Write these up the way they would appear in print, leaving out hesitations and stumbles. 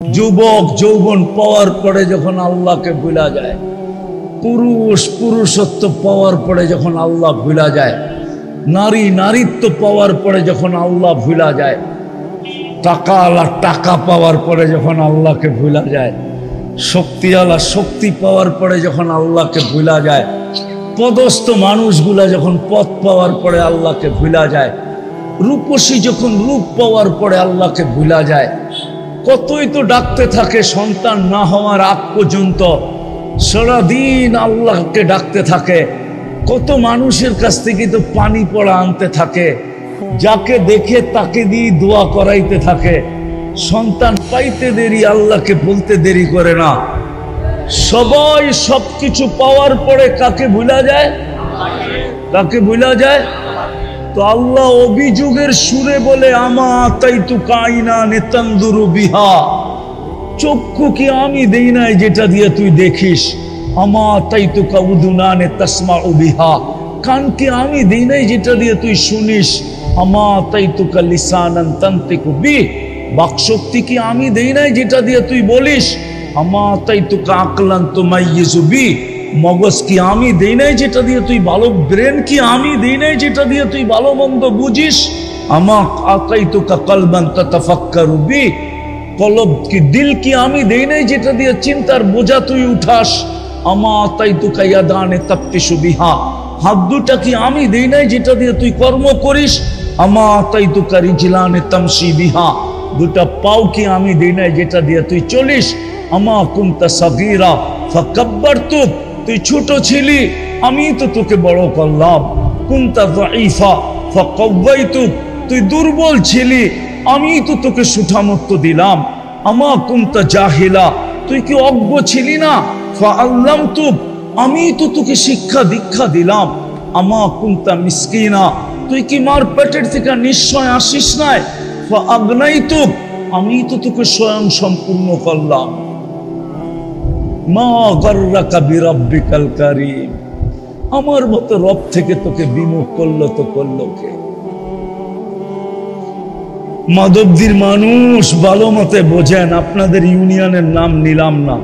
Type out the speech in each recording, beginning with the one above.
যুবক যৌবন পাওয়ার পরে যখন আল্লাহকে ভুলা যায়, পুরুষ পুরুষত্ব পাওয়ার পরে যখন আল্লাহ ভুলা যায়, নারী নারীত্ব পাওয়ার পরে যখন আল্লাহ ভুলা যায়, টাকাওয়ালা টাকা পাওয়ার পরে যখন আল্লাহকে ভুলা যায়, শক্তিওয়ালা শক্তি পাওয়ার পরে যখন আল্লাহকে ভুলা যায়, পদস্থ মানুষগুলা যখন পদ পাওয়ার পরে আল্লাহকে ভুলা যায়, রূপসী যখন রূপ পাওয়ার পরে আল্লাহকে ভুলা যায়, কতই তো ডাকতে থাকে সন্তান না হওয়ার আগ পর্যন্ত, সারাদিন আল্লাহকে ডাকতে থাকে। কত মানুষের কাছ থেকে তো পানি পড়া আনতে থাকে, যাকে দেখে তাকে দিয়ে দোয়া করাইতে থাকে। সন্তান পাইতে দেরি, আল্লাহকে বলতে দেরি করে না। সবাই সবকিছু পাওয়ার পরে কাকে ভুলা যায়? কাকে ভুলা যায়? তো আল্লাহ অভিযোগের সুরে বলে, আমা তাই তু কাইনা নেতান্দুরু বিহা, চক্ষু কি আমি দেই নাই যেটা দিয়ে তুই দেখিস? আমা তাই তু কাউদুনা নে তাসমা বিহা, কান কি আমি দেই নাই যেটা দিয়ে তুই শুনিস? আমা তাই তু কা লিসানান তানতিকু বি, বাকশক্তি কি আমি দেই নাই যেটা দিয়ে তুই বলিস? আমা তাই তু কা আকলান তুমাইয়িজু বি, মগজ কি আমি দেই নাই যেটা দিয়ে তুই ভালো, ব্রেন কি আমি দেই নাই যেটা দিয়ে তুই ভালো মন্দ বুঝিস? আমা আতাইতুকা কলবান তাতাফাক্কারু বি, কলব কি দিল কি আমি দেই নাই যেটা দিয়ে চিন্তার বোঝা তুই উঠাস? আমা আতাইতুকা ইয়াদানে তাফতিশু বিহা, হাত দুটা কি আমি দেই নাই যেটা দিয়ে তুই কর্ম করিস? আমা আতাইতুকা রিজলানে তামশি বিহা, দুটা পাও কি আমি দেই নাই যেটা দিয়ে তুই চলিস? আমা কুনতা সাগীরা ফাকাব্বারতুক, তুই ছোট ছিলি আমি তো তোকে বড় করলাম। কুনতা যায়ীফা ফাকাওয়াইতুক, তুই দুর্বল ছিলি আমি তো তোকে সুঠামত্ব দিলাম। আমা কুনতা জাহিলা, তুই কি অজ্ঞ ছিলি না? ফাআল্লামতুক, আমি তো তোকে শিক্ষা দীক্ষা দিলাম। আমা কুনতা মিসকিনা, তুই কি মার পেটের থেকে নিশ্চয় আসিস নাই? ফাআগনাইতুক, আমি তো তোকে স্বয়ং সম্পূর্ণ করলাম। মা গাররাকা বিরাব্বিকাল কারীম, আমার মতো রব থেকে তোকে বিমুখ করলো তো করলো কে? মাধবদীর মানুষ ভালো মতে বোঝেন, আপনাদের ইউনিয়নের নাম নিলাম না,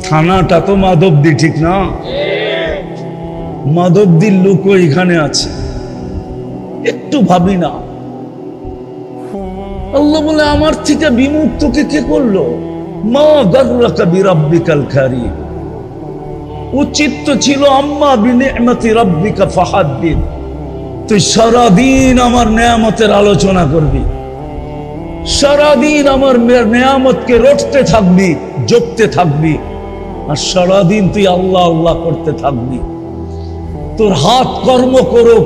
থানাটা তো মাধবদী, ঠিক না? মাধবদীর লোকও এখানে আছে, একটু ভাবি না। আল্লাহ বলে, আমার থেকে বিমুখ তোকে কে করলো? মা গাররাকা বিরাব্বিকাল কারীম, উচিত তো ছিল আম্মা বিনি'মাতি রাব্বিকা ফাহাদ্দিদ, তুই সারাদিন আমার নেয়ামতের আলোচনা করবি, সারাদিন আমার নেয়ামতকে রটতে থাকবি, জপতে থাকবি, আর সারাদিন তুই আল্লাহ আল্লাহ করতে থাকবি। তোর হাত কর্ম করুক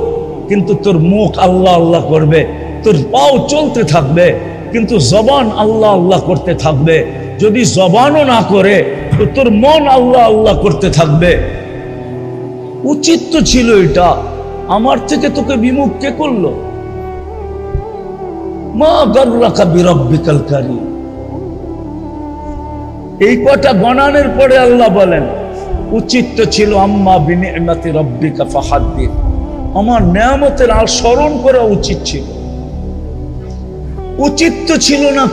কিন্তু তোর মুখ আল্লাহ আল্লাহ করবে, তোর পাও চলতে থাকবে কিন্তু জবান আল্লাহ আল্লাহ করতে থাকবে। যদি জবানও না করে তো তোর মন আল্লাহ আল্লাহ করতে থাকবে। উচিত তো ছিল এটা, আমার থেকে তোকে বিমুখ কে করলো? মা গাররাকা বিরাব্বিকাল কারীম। এই কথা গণানোর পরে আল্লাহ বলেন, উচিত তো ছিল আম্মা বিনি'মাতি রাব্বিকা ফাহাদ্দিদ, আমার নেয়ামতের আর স্মরণ করা উচিত ছিল। উচিত তো ছিল না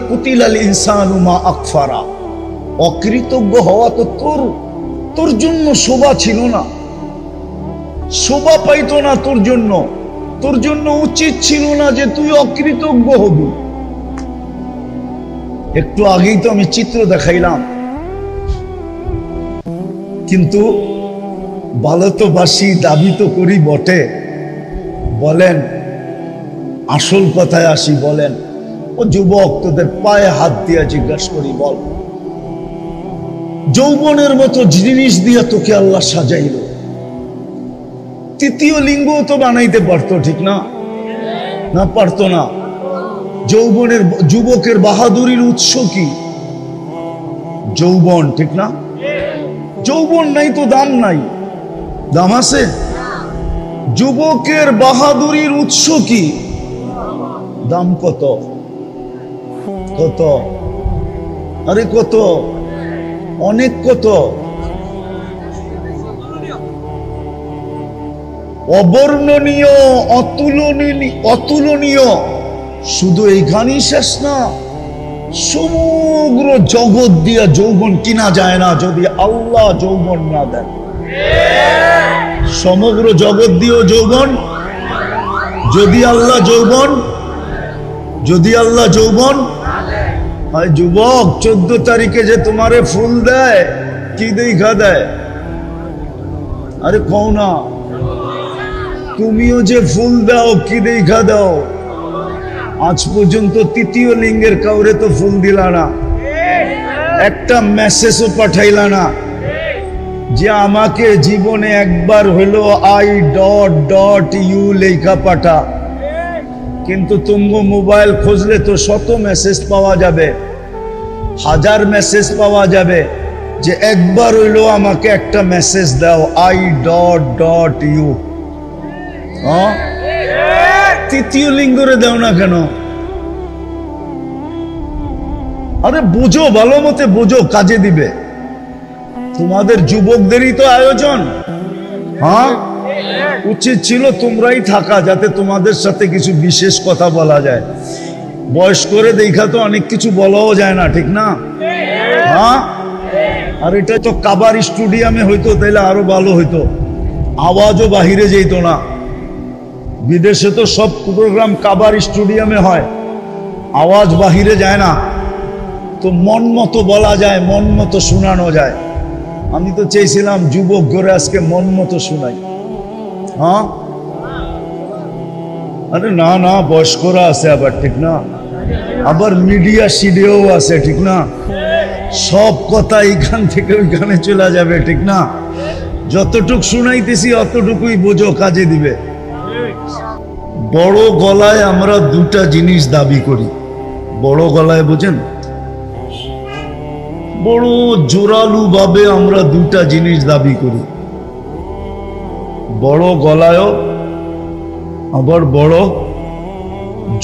কুতিলাল ইনসানু মা আকফারা, অকৃতজ্ঞ হওয়া তো তোর জন্য শোভা ছিল না, শোভা পাইতো না তোর জন্য উচিত ছিল না যে তুই অকৃতজ্ঞ হবি। একটু আগেই তো আমি চিত্র দেখাইলাম, কিন্তু ভালো তো বাসি, দাবি তো করি বটে। বলেন, আসল কথায় আসি, বলেন ও যুবক, তোদের পায়ে হাত দিয়া জিজ্ঞাসা করি, বল যৌবনের মতো জিনিস দিয়া তোকে আল্লাহ সাজাইল, তৃতীয় লিঙ্গ তো বানাইতে পারতো, ঠিক না? না পারতো না? যুবকের বাহাদুরির উৎস কি? যৌবন, ঠিক না? যৌবন নাই তো দাম নাই, দাম আছে? যুবকের বাহাদুরির উৎস কি? দাম কত? কত? আরে কত? অনেক কত? অবর্ণনীয়, অতুলনীয়। শুধু এইখানেই শেষ না, সমগ্র জগৎ দিয়া যৌবন কিনা যায় না যদি আল্লাহ যৌবন না দেন। সমগ্র জগৎ দিয়েও যৌবন যদি আল্লাহ যৌবন হয়। যুবক 14 তারিখে যে তোমারে ফুল দেয় কি দেখা দেয়? আরে কও না, তুমিও যে ফুল দাও কি দেখা দাও? আজ পর্যন্ত তৃতীয় লিঙ্গের কাউরে তো ফুল দিলা না, একটা মেসেজও পাঠাইলা না যে আমাকে জীবনে একবার হলো I.U লেখা পাঠা। কিন্তু তুমগো মোবাইল খুঁজলে তো শত মেসেজ পাওয়া যাবে, হাজার মেসেজ পাওয়া যাবে যে একবার হইলো আমাকে একটা মেসেজ দাও I.U। তৃতীয় লিঙ্গরে দাও না কেন? আরে বুঝো, ভালো মতে বুঝো, কাজে দিবে। তোমাদের যুবকদেরই তো আয়োজন। উচিত ছিল তোমরাই থাকা, যাতে তোমাদের সাথে কিছু বিশেষ কথা বলা যায়। বয়স করে দেখা তো অনেক কিছু বলাও যায় না, ঠিক না? আর এটা তো কাবার স্টুডিয়ামে হইতো তাইলে আরো ভালো হইতো, আওয়াজও বাহিরে যেত না। বিদেশে তো সব প্রোগ্রাম কাবার স্টুডিয়ামে হয়, আওয়াজ বাহিরে যায় না, তো মন মতো বলা যায়, মন মতো শোনানো যায়। আমি তো চেয়েছিলাম যুবক ঘরে আজকে মন মতো শোনাই। আরে না না, বয়স্করা আছে আবার, ঠিক না? আবার মিডিয়া সিডিও আছে, ঠিক না? সব কথা এইখান থেকে ওইখানে চলে যাবে, ঠিক না? যতটুক শুনাইতেছি অতটুকুই বোঝো, কাজে দিবে। বড় গলায় আমরা দুটা জিনিস দাবি করি। বড় গলায় বোঝেন, বড় জোরালু ভাবে আমরা দুটা জিনিস দাবি করি। বড় গলায়ও আবার বড়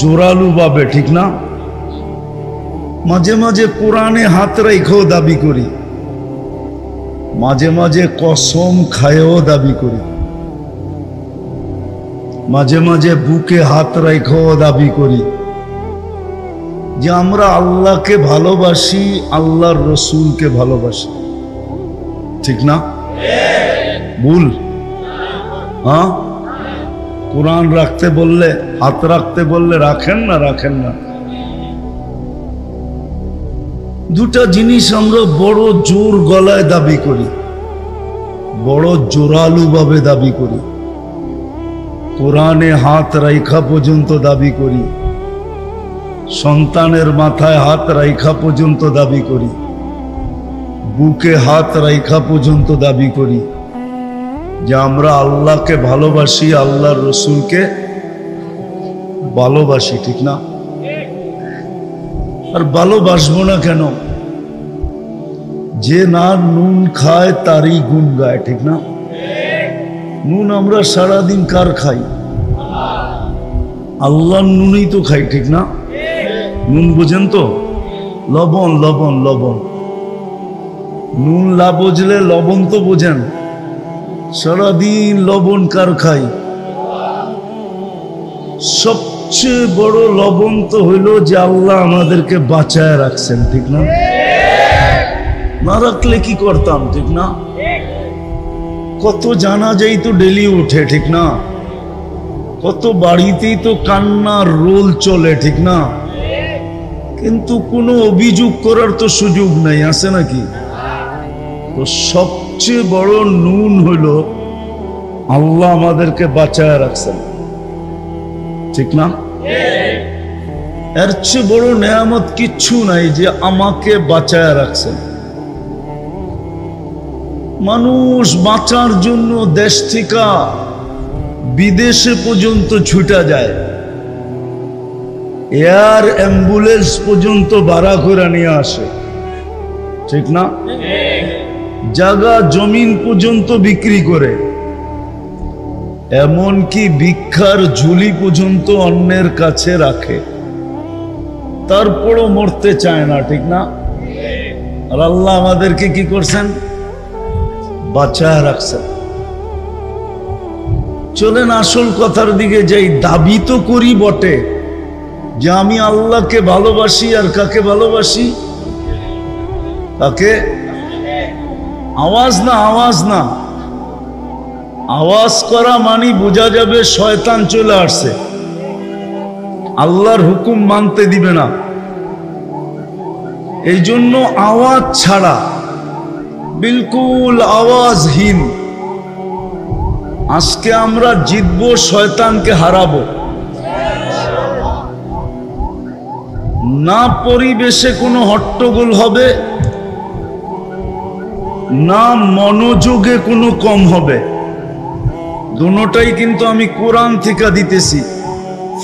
জোরালু ভাবে, ঠিক না? মাঝে মাঝে কোরআনে হাত রেখেও দাবি করি, মাঝে মাঝে কসম খায়েও দাবি করি, মাঝে মাঝে বুকে হাত রেখেও দাবি করি যে আমরা আল্লাহকে ভালোবাসি, আল্লাহর রসুলকে ভালোবাসি, ঠিক না? ভুল? কোরআন রাখতে বললে, হাত রাখতে বললে রাখেন না? রাখেন না। দুটা জিনিস আমরা বড় জোর গলায় দাবি করি, বড় জোরালু ভাবে দাবি করি। কোরআনে হাত রাইখা পর্যন্ত দাবি করি, সন্তানের মাথায় হাত রাইখা পর্যন্ত দাবি করি, বুকে হাত রাইখা পর্যন্ত দাবি করি যে আমরা আল্লাহকে ভালোবাসি, আল্লাহর রসুলকে ভালোবাসি, ঠিক না? আর ভালোবাসবো না কেন? যে না নুন খায় তারই গুণ গায়, ঠিক না? নুন আমরা সারাদিন কার খাই? আল্লাহর নুনই তো খাই, ঠিক না? নুন বোঝেন তো? লবণ, লবণ, লবণ। নুন না বুঝলে লবণ তো বোঝেন। সারাদিন লবণ কার খাই? সবচেয়ে বড় লবণ তো হইল যে আল্লাহ আমাদেরকে বাঁচায় রাখছেন, ঠিক না? না রাখলে কি করতাম, ঠিক না? কত জানাজাই তো ডেলি উঠে, ঠিক না? কত বাড়িতেই তো কান্নার রোল চলে, ঠিক না? কিন্তু কোনো অভিযোগ করার তো সুযোগ নাই, আছে নাকি? তো সবচেয়ে বড় নুন হইল আল্লাহ আমাদেরকে বাঁচায় রাখছেন, ঠিক না? এর চেয়ে বড় নেয়ামত কিচ্ছু নাই যে আমাকে বাঁচায় রাখছেন। মানুষ বাঁচার জন্য দেশ থেকে বিদেশে পর্যন্ত ছুটা যায়, এয়ার অ্যাম্বুলেন্স পর্যন্ত ভাড়া করে নিয়ে আসে, ঠিক না? জায়গা জমিন পর্যন্ত বিক্রি করে, এমনকি ভিক্ষার ঝুলি পর্যন্ত অন্যের কাছে রাখে, তারপরও মরতে চায় না, ঠিক না? আর আল্লাহ আমাদেরকে কি করছেন? বাঁচায় রাখছেন। চলেন আসল কথার দিকে যাই। দাবি তো করি বটে, যে আমি আল্লাহকে ভালোবাসি আর কাকে ভালোবাসি? কাকে? আওয়াজ না, আওয়াজ না। আওয়াজ করা মানে বোঝা যাবে শয়তান চলে আসছে, আল্লাহর হুকুম মানতে দিবে না। এই জন্য আওয়াজ ছাড়া, বিলকুল আওয়াজহীন আজকে আমরা জিতবো, শয়তানকে হারাবো। না পরিবেশে কোনো হট্টগোল হবে, না মনোযোগে কোনো কম হবে। দুটোটাই কিন্তু আমি কোরআন থেকে দিতেছি।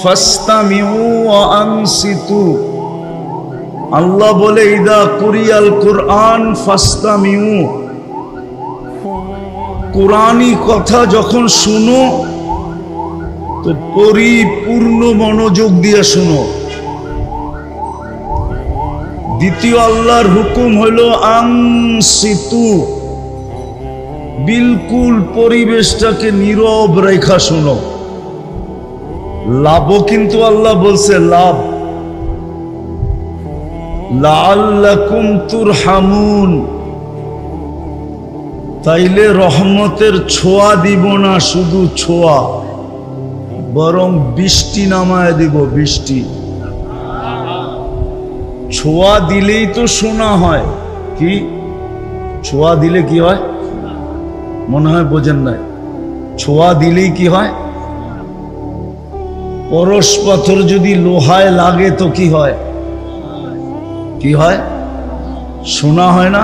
ফাস্তামিউ ওয়া আনসিতু, আল্লাহ বলে ইদা কুরিয়াল কুরআন ফাস্তামিউ, কোরআনি কথা যখন শুনো তো পরিপূর্ণ মনোযোগ দিয়ে শুনো। দ্বিতীয় আল্লাহর হুকুম হলো আনসিতু, বিলকুল পরিবেশটাকে নীরব রেখা শুনো। লাভও কিন্তু আল্লাহ বলছে লাভ, লাআল্লাকুম তুরহামুন, তাইলে রহমতের ছোঁয়া দিব না, শুধু ছোঁয়া, বরং বৃষ্টি নামায় দিব, বৃষ্টি। ছোঁয়া দিলেই তো শোনা হয়। কি ছোঁয়া দিলে কি হয়? মনে হয় বোঝেন নাই। ছোঁয়া দিলেই কি হয়? পরশ পাথর যদি লোহায় লাগে তো কি হয়? কি হয়? শোনা হয় না?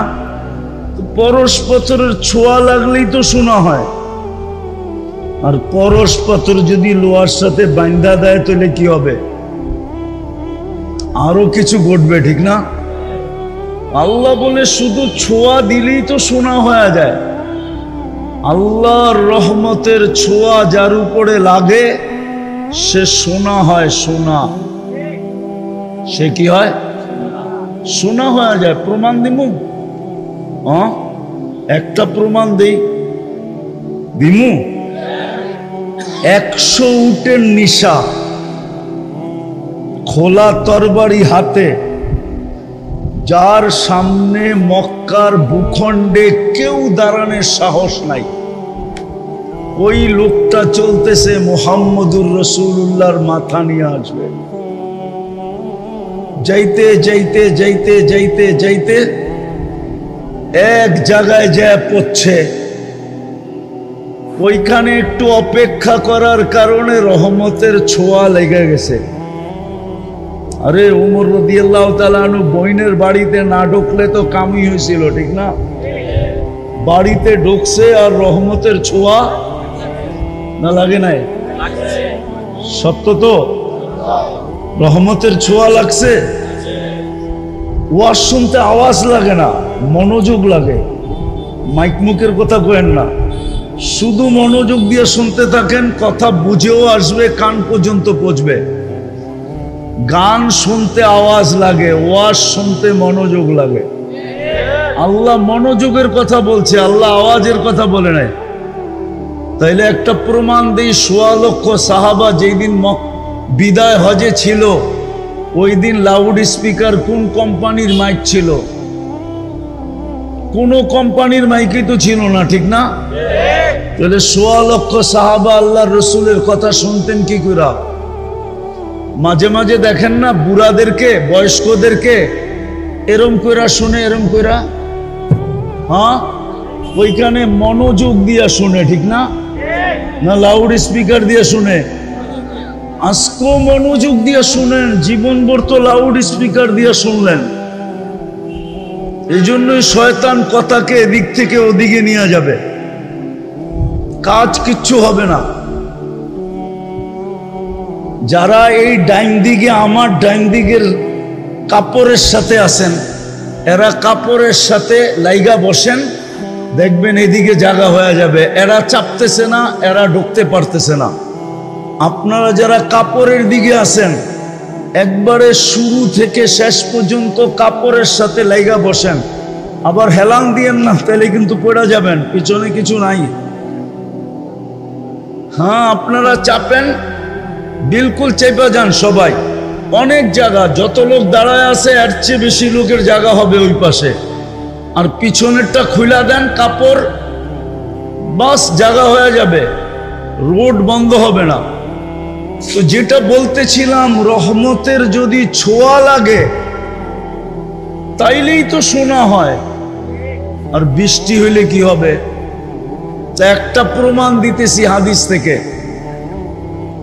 পরশ পাথরের ছোঁয়া লাগলেই তো শোনা হয়। আর পরশ পাথর যদি লোহার সাথে বাঁধা দেয় তাহলে কি হবে? আরো কিছু ঘটবে, ঠিক না? আল্লাহ বলে শুধু ছোঁয়া দিলেই তো শোনা হয়ে যায়। আল্লাহর রহমতের ছোঁয়া যার উপরে লাগে সে শোনা হয়, শোনা। সে কি হয়? শোনা হয়ে যায়। প্রমাণ দিমু? একটা প্রমাণ দেই, দিমু। 100 উটের নিশা, খোলা তরবারি হাতে, যার সামনে মক্কার ভূখণ্ডে কেউ দাঁড়ানোর সাহস নাই, ওই লোকটা চলতেছে মুহাম্মদুর রাসূলুল্লাহর মাথা নিয়ে আসবে। যাইতে যাইতে যাইতে যাইতে যাইতে এক জায়গায় যা পড়ছে, ওইখানে একটু অপেক্ষা করার কারণে রহমতের ছোঁয়া লেগে গেছে। আরে ওমর রাদিয়াল্লাহু তাআলা আনহু বইনের বাড়িতে না ঢুকলে তো কামই হয়েছিল, ঠিক না? বাড়িতে ঢুকছে আর রহমতের ছোঁয়া না লাগে নাই? সত্য তো, রহমতের ছোঁয়া লাগছে। ওয়াজ শুনতে আওয়াজ লাগে না, মনোযোগ লাগে। মাইক মুখের কথা কয়েন না, শুধু মনোযোগ দিয়ে শুনতে থাকেন, কথা বুঝেও আসবে, কান পর্যন্ত পৌঁছবে। গান শুনতে আওয়াজ লাগে, ওয়াজ শুনতে মনোযোগ লাগে। আল্লাহ মনোযোগের কথা বলছে, আল্লাহ আওয়াজের কথা বলে নাই। তাইলে একটা প্রমাণ দিই, ১৬ লক্ষ সাহাবা যেই দিন বিদায় হজে ছিল, ওই দিন লাউড স্পিকার কোন কোম্পানির মাইক ছিল? কোন কোম্পানির মাইকই তো ছিল না, ঠিক না? তাহলে ১৬ লক্ষ সাহাবা আল্লাহর রসুলের কথা শুনতেন কি করে? মাঝে মাঝে দেখেন না বুড়াদেরকে, বয়স্কদেরকে এরম কইরা শুনে, এরম কইরা, হ্যাঁ, ওইখানে মনোযোগ দিয়া শুনে, ঠিক না? না লাউড স্পিকার দিয়ে শুনে? আজকেও মনোযোগ দিয়ে শুনেন, জীবনভর তো লাউড স্পিকার দিয়ে শুনলেন। এই জন্যই শয়তান কথাকে এদিক থেকে ওদিকে নিয়ে যাবে, কাজ কিচ্ছু হবে না। যারা এই ডাইন দিকে, আমার ডাইন দিকের কাপড়ের সাথে আছেন, এরা কাপড়ের সাথে লাইগা বসেন, দেখবেন এদিকে জায়গা হয়ে যাবে। এরা চাপতেছে না, এরা ঢুকতে পারতেছে না। আপনারা যারা কাপড়ের দিকে আছেন, একবারে শুরু থেকে শেষ পর্যন্ত কাপড়ের সাথে লাইগা বসেন, আবার হেলান দিয়েন না, তাহলে কিন্তু পড়ে যাবেন, পিছনে কিছু নাই। হ্যাঁ, আপনারা চাপেন, বিলকুল চেপে যান সবাই, অনেক জায়গা, যত লোক দাঁড়ায় আছে এর চেয়ে বেশি লোকের জায়গা হবে ওই পাশে। আর পিছনেরটা খুলা দেন কাপড়, বাস জায়গা হয়ে যাবে, রোড বন্ধ হবে না। তো যেটা বলতেছিলাম, রহমতের যদি ছোঁয়া লাগে তাইলেই তো শোনা হয়, আর বৃষ্টি হইলে কি হবে? তা একটা প্রমাণ দিতেছি হাদিস থেকে,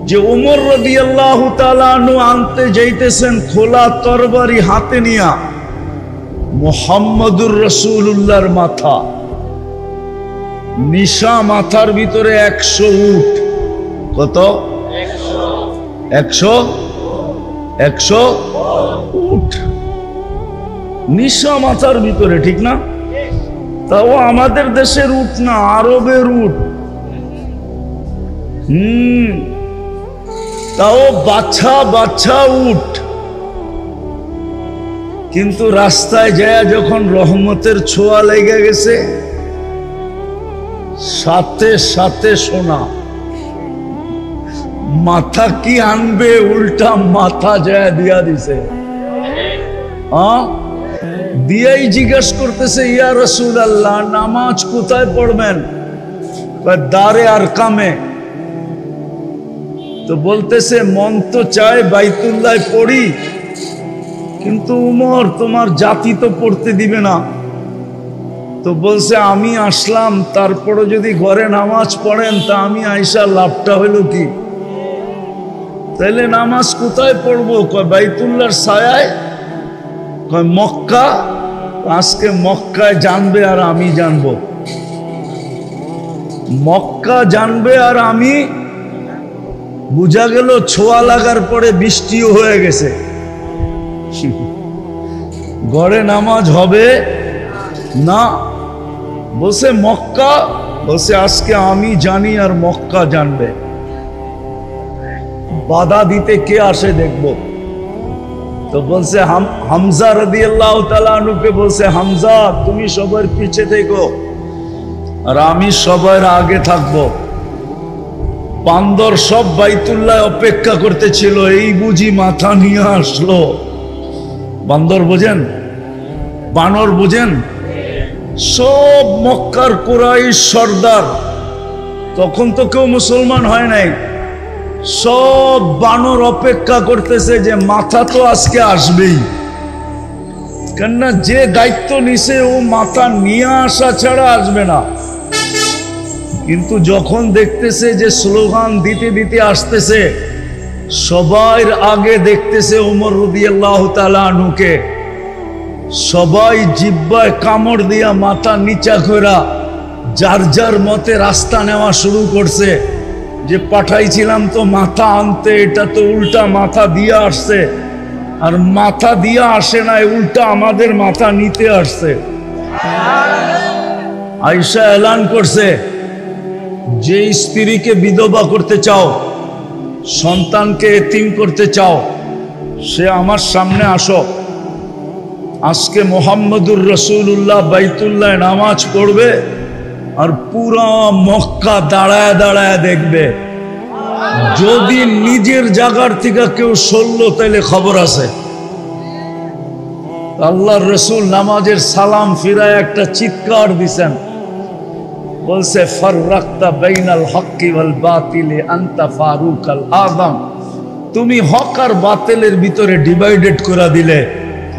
যে ওমর রাদিয়াল্লাহু তাআলা আনহু আনতে যাইতেছেন খোলা তরবারি হাতে নিয়া মুহাম্মদুর রাসূলুল্লাহর মাথা, নিশা মাথার ভিতরে 100 উট। কত? 100 উট নিশা মাথার ভিতরে, ঠিক না? তাও আমাদের দেশের উট না, আরবের উট। তাও বাচ্চা বাচ্চা উট। কিন্তু রাস্তায় যায় যখন রহমতের ছোঁয়া লেগে গেছে, সাথে সাথে শোনা। মাথা কি আনবে, উল্টা মাথা যায় দিয়া দিছে। দিয়াই জিজ্ঞেস করতেছে, ইয়া রাসূলুল্লাহ, নামাজ কোথায় পড়বেন? দারে আর কামে। তো বলতেছে, মন তো চায় বাইতুল্লাহ পড়ি, কিন্তু উমর তোমার জাতি তো পড়তে দিবে না। তো বলছে, আমি আসলাম, তারপরে যদি ঘরে নামাজ পড়েন তা আমি আইসা লাভটা হইল কি? তাইলে নামাজ কোথায় পড়বো? কয় বাইতুল্লাহর ছায়ায়। কয় মক্কা। আজকে মক্কায় জানবে আর আমি জানবো, মক্কা জানবে আর আমি। বুঝা গেল ছোঁয়া লাগার পরে বৃষ্টিও হয়ে গেছে, ঘরে নামাজ হবে না। বসে মক্কা, বসে আজকে আমি জানি আর মক্কা জানবে। বাধা দিতে কে আসে দেখবো। তো বলছে হামজা রাদিয়াল্লাহু তাআলা আনহুকে বলছে, হামজা তুমি সবার পিছে দেখো আর আমি সবার আগে থাকবো। বান্দর সব বাইতুল্লাহ অপেক্ষা করতেছিল, এই বুঝি মাথা নিয়ে আসলো। বান্দর বোঝেন, বানর বোঝেন, সব মক্কার কুরাইশ সর্দার, তখন তো কেউ মুসলমান হয় নাই, সব বানর অপেক্ষা করতেছে যে মাথা তো আজকে আসবেই। কেননা যে দায়িত্ব নিছে ও মাথা নিয়ে আসা ছাড়া আসবে না। কিন্তু যখন দেখতেছে যে স্লোগান দিতে দিতে আসতেছে, সবাই আগে দেখতেছে ওমর রাদিয়াল্লাহু তাআলা আনহুকে, সবাই জিহ্বায় কামড় দিয়া মাথা নিচা কইরা যার যার মতে রাস্তা নেওয়া শুরু করছে। যে পাঠাইছিলাম তো মাথা আনতে, এটা তো উল্টা মাথা দিয়ে আসছে, আর মাথা দিয়ে আসে নাই, উল্টা আমাদের মাথা নিতে আসছে। আয়েশা এলান করছে, যে স্ত্রীকে বিধবা করতে চাও, সন্তানকে এতিম করতে চাও, সে আমার সামনে আসো। আজকে মুহাম্মদুর রাসূলুল্লাহ বাইতুল্লাহ নামাজ পড়বে আর পুরা মক্কা দাঁড়ায় দাঁড়ায় দেখবে। যদি নিজের জায়গার থেকে কেউ সরল তাইলে খবর আছে। আল্লাহর রাসূল নামাজের সালাম ফিরায় একটা চিৎকার দিছেন, বলছে, ফাররাকতা বাইনাল হক্কি ওয়াল বাতিলি আনতা ফারুকাল আযম। তুমি হক আর বাতিলের ভিতরে ডিভাইডেড করে দিলে,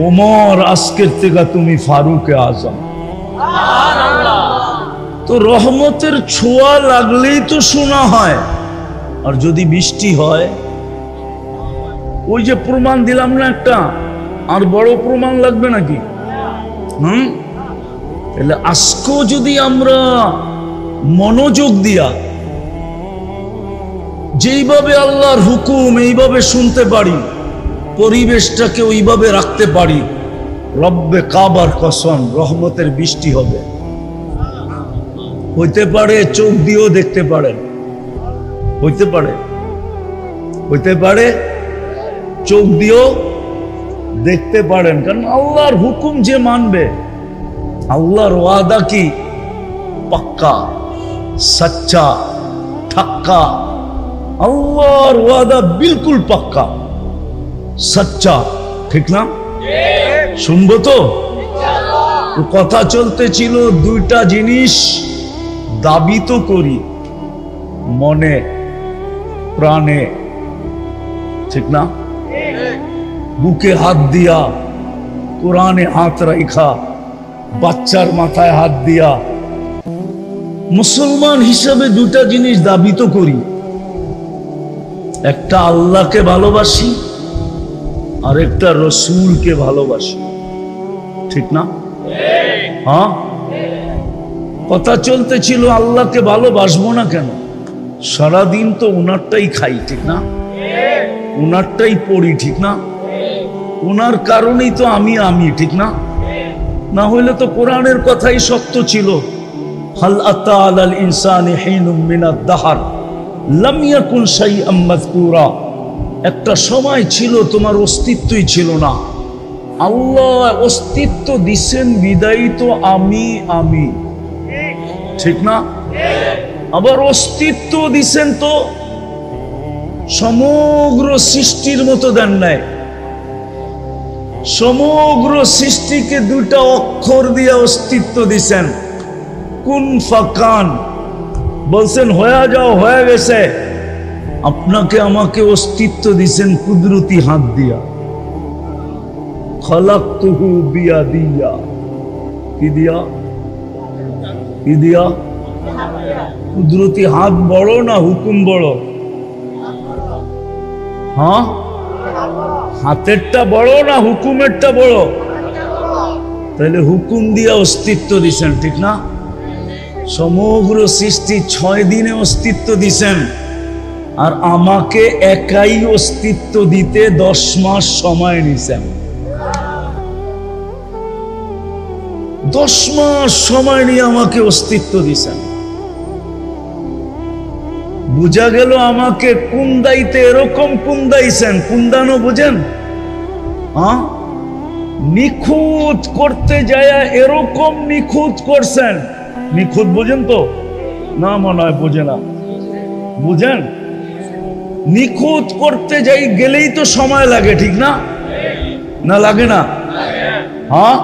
ওমর আজকের থেকে তুমি ফারুকে আযম। সুবহানাল্লাহ। তো রহমতের ছোঁয়া লাগলেই তো শোনা হয়। আর যদি বৃষ্টি হয়, ওই যে প্রমাণ দিলাম না একটা, আর বড় প্রমাণ লাগবে নাকি? তাহলে আজকেও যদি আমরা মনোযোগ দিয়া যেইভাবে আল্লাহর হুকুম এইভাবে শুনতে পারি, পরিবেশটাকে ওইভাবে রাখতে পারি, রব্বে কাবার কসম রহমতের বৃষ্টি হবে। হইতে পারে চোখ দিয়েও দেখতে পারেন, হইতে পারে, হইতে পারে চোখ দিয়েও দেখতে পারেন। কারণ আল্লাহর হুকুম যে মানবে, আল্লাহর ওয়াদা কি পাক্কা, সচ্চা, ঠাক্কা। আল্লাহর ওয়াদা বিলকুল পাক্কা। সচ্চা, ঠিক না? শুনবো তো? কথা চলতেছিল দুইটা জিনিস দাবি তো করি মনে প্রাণে, ঠিক না? বুকে হাত দিয়া, কোরআনে হাত রাখা, বাচ্চার মাথায় হাত দিয়া, মুসলমান হিসাবে দুটা জিনিস দাবি তো করি। একটা আল্লাহকে ভালোবাসি আর একটা রসুলকে ভালোবাসি, ঠিক না? হ্যাঁ, কথা চলতেছিল আল্লাহকে ভালোবাসবো না কেন? সারাদিন তো উনারটাই খাই, ঠিক না? উনারটাই পড়ি, ঠিক না? উনার কারণেই তো আমি, ঠিক না? না হইলে তো কোরআনের কথাই সত্য ছিল। হাল আতা আলাল ইনসানি হিনুম মিনাদ দাহর লাম ইয়াকুন শাইআম মাযকুরা। একটা সময় ছিল তোমার অস্তিত্বই ছিল না। আল্লাহ অস্তিত্ব দিছেন বিদায়ী তো আমি, ঠিক না? আবার অস্তিত্ব দিছেন তো সমগ্র সৃষ্টির মতো দেন নাই। সমগ্র সৃষ্টিকে দুটা অক্ষর দিয়ে অস্তিত্ব দিছেন, কুন ফাকান। বলছেন হয়ে যাও, হয়ে গেছে। আপনাকে আমাকে অস্তিত্ব দিছেন কুদরতি হাত দিয়া, খালাকতুহু বিয়াদিয়া। কি দিয়া? কি দিয়া? কুদরতি হাত বড় না হুকুম বড়? হ্যাঁ, হাতেরটা বড় না হুকুমেরটা বড়? তাহলে হুকুম দিয়া অস্তিত্ব দিছেন, ঠিক না? সমগ্র সৃষ্টি 6 দিনে অস্তিত্ব দিছেন, আর আমাকে একাই অস্তিত্ব দিতে 10 মাস সময় নিছেন। 10 মাস সময় নিয়ে আমাকে অস্তিত্ব দিছেন। বুঝা গেল আমাকে কুন্দাইতে এরকম কুন্দাইছেন। কুন্দানো বুঝেন? হ্যাঁ, নিখুঁত করতে যায় এরকম নিখুঁত করছেন। নিখুঁত বুঝেন তো? না, মনে হয় বুঝে না। বুঝেন? নিখুঁত করতে যাই গেলেই তো সময় লাগে, ঠিক না? না লাগে না? হ্যাঁ,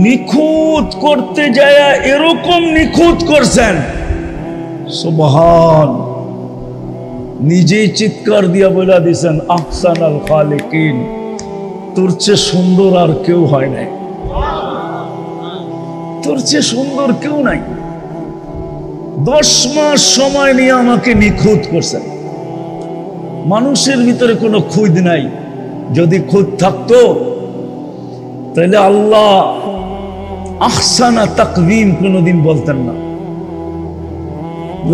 নিখুঁত করতে যায় এরকম নিখুঁত করছেন। সুবহান। নিজেই চিৎকার দিয়া বলে দিছেন আহসানাল খালিকিন, তোর চেয়ে সুন্দর আর কেউ হয় নাই, তোর চেয়ে সুন্দর কেউ নাই। 10 মাস সময় নিয়ে আমাকে নিখুঁত করছেন। মানুষের ভিতরে কোনো খুঁত নাই। যদি খুঁত থাকতো তাহলে আল্লাহ আহসানা তাকওয়িম কোনোদিন বলতেন না।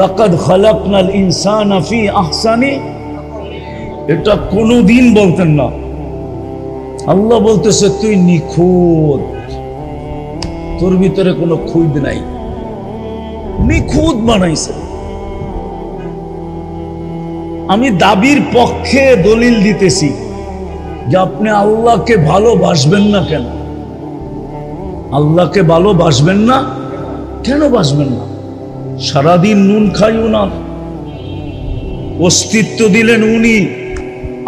লাকাদ খালাকনাল ইনসানা ফি আহসানি, এটা কোনোদিন বলতেন না। আল্লাহ বলতেছে তুই নিখুঁত, তোর ভিতরে কোনো খুঁত নাই, নিখুঁত বানাইছে। আমি দাবির পক্ষে দলিল দিতেছি যে আপনি আল্লাহকে ভালোবাসবেন না কেন? আল্লাহকে ভালোবাসবেন না কেন? বাসবেন না? সারাদিন নুন খাইও না, অস্তিত্ব দিলেন উনি,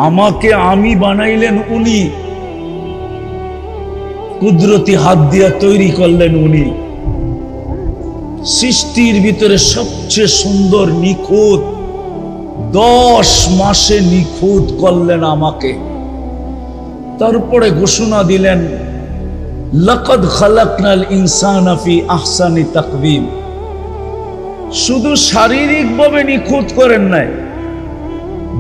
আমাকে আমি বানাইলেন উনি, কুদরতি হাত দিয়া তৈরি করলেন উনি। সৃষ্টির ভিতরে সবচেয়ে সুন্দর নিখুঁত 10 মাসে নিখুঁত করলেন আমাকে। তারপরে ঘোষণা দিলেন লাকাদ খালাকনাল ইনসানা ফি আহসানি তাকওয়িম। শুধু শারীরিকভাবে নিখুঁত করেন নাই,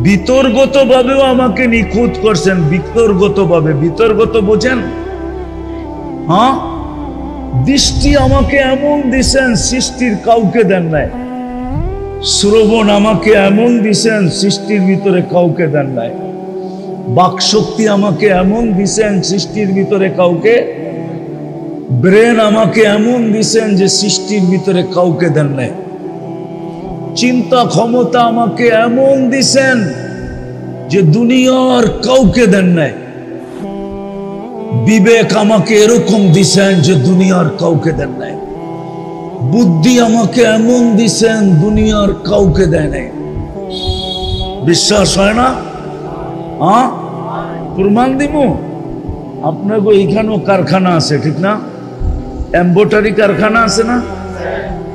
বিতর্গতভাবেও আমাকে নিখুঁত করছেন। বিতর্গতভাবে, বিতর্গত বোঝেন? হ্যাঁ, দৃষ্টি আমাকে এমন দিছেন সৃষ্টির কাউকে দেন নাই। শ্রবণ আমাকে এমন দিছেন সৃষ্টির ভিতরে কাউকে দেন নাই। বাকশক্তি আমাকে এমন দিছেন সৃষ্টির ভিতরে কাউকে। ব্রেন আমাকে এমন দিছেন যে সৃষ্টির ভিতরে কাউকে দেন নাই। চিন্তা ক্ষমতা আমাকে এমন দিছেন যে দুনিয়ার কাউকে দেন নাই। বিবেক আমাকে এরকম দিছেন যে দুনিয়ার কাউকে দেন নাই। বুদ্ধি আমাকে এমন দিছেন দুনিয়ার কাউকে দেয় নাই। বিশ্বাস হয় না? প্রমাণ দিব। আপনাকে এইখানেও কারখানা আছে ঠিক না? এমব্রয়ডারি কারখানা আছে না?